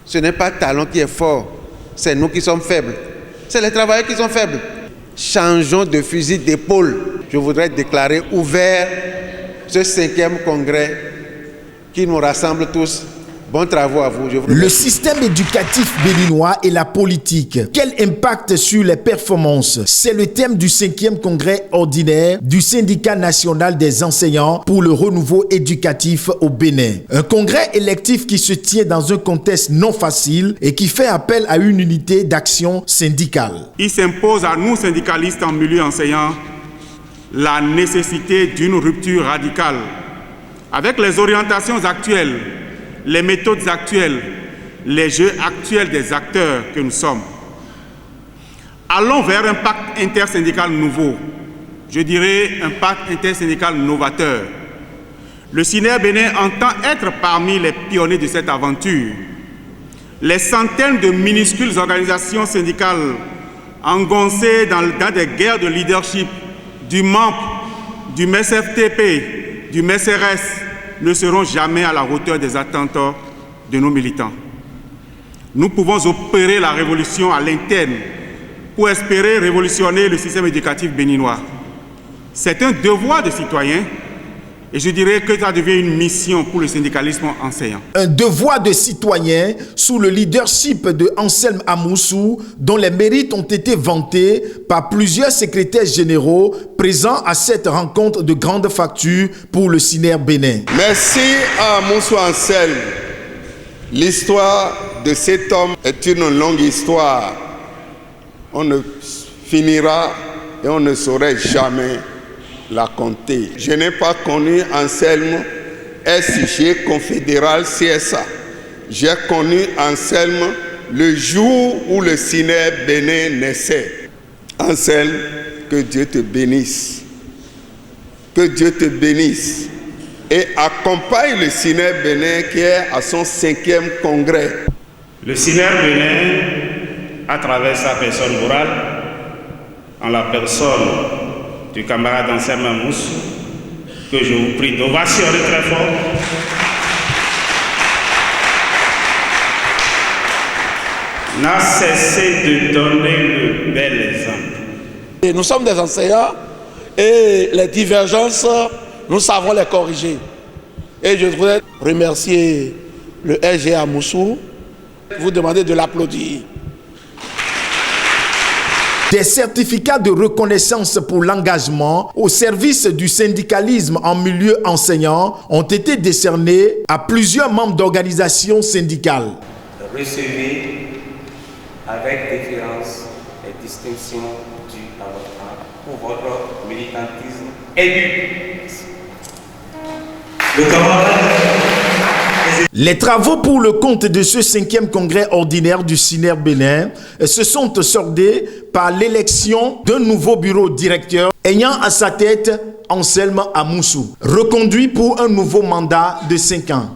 Ce n'est pas Talon qui est fort, c'est nous qui sommes faibles. C'est les travailleurs qui sont faibles. Changeons de fusil d'épaule. Je voudrais déclarer ouvert ce 5e congrès qui nous rassemble tous. Bons travaux à vous. Le système éducatif béninois et la politique. Quel impact sur les performances? C'est le thème du 5e congrès ordinaire du syndicat national des enseignants pour le renouveau éducatif au Bénin. Un congrès électif qui se tient dans un contexte non facile et qui fait appel à une unité d'action syndicale. Il s'impose à nous syndicalistes en milieu enseignant la nécessité d'une rupture radicale avec les orientations actuelles, les méthodes actuelles, les jeux actuels des acteurs que nous sommes. Allons vers un pacte intersyndical nouveau, je dirais un pacte intersyndical novateur. Le SINER Bénin entend être parmi les pionniers de cette aventure. Les centaines de minuscules organisations syndicales engoncées dans des guerres de leadership du MAMP, du MES-FTP, du MES-RS, ne seront jamais à la hauteur des attentes de nos militants. Nous pouvons opérer la révolution à l'interne pour espérer révolutionner le système éducatif béninois. C'est un devoir de citoyen et je dirais que ça devient une mission pour le syndicalisme enseignant. Un devoir de citoyen sous le leadership de Anselme Amoussou, dont les mérites ont été vantés par plusieurs secrétaires généraux présents à cette rencontre de grande facture pour le SINER Bénin. Merci à Amoussou Anselme. L'histoire de cet homme est une longue histoire. On ne finira et on ne saurait jamais la compter. Je n'ai pas connu Anselme SG confédéral CSA. J'ai connu Anselme le jour où le SINER Bénin naissait. Anselme, que Dieu te bénisse. Que Dieu te bénisse. Et accompagne le SINER Bénin qui est à son 5e congrès. Le SINER Bénin, à travers sa personne morale, en la personne du camarade Anselme Amoussou, que je vous prie d'ovationner très fort. N'a cessé de donner le bel exemple. Et nous sommes des enseignants et les divergences, nous savons les corriger. Et je voudrais remercier le SG Amoussou, vous demander de l'applaudir. Des certificats de reconnaissance pour l'engagement au service du syndicalisme en milieu enseignant ont été décernés à plusieurs membres d'organisations syndicales. Recevez avec déférence les distinctions dues à votre âme pour votre militantisme aigu. Les travaux pour le compte de ce 5e congrès ordinaire du SINER Bénin se sont soldés par l'élection d'un nouveau bureau directeur ayant à sa tête Anselme Amoussou, reconduit pour un nouveau mandat de 5 ans.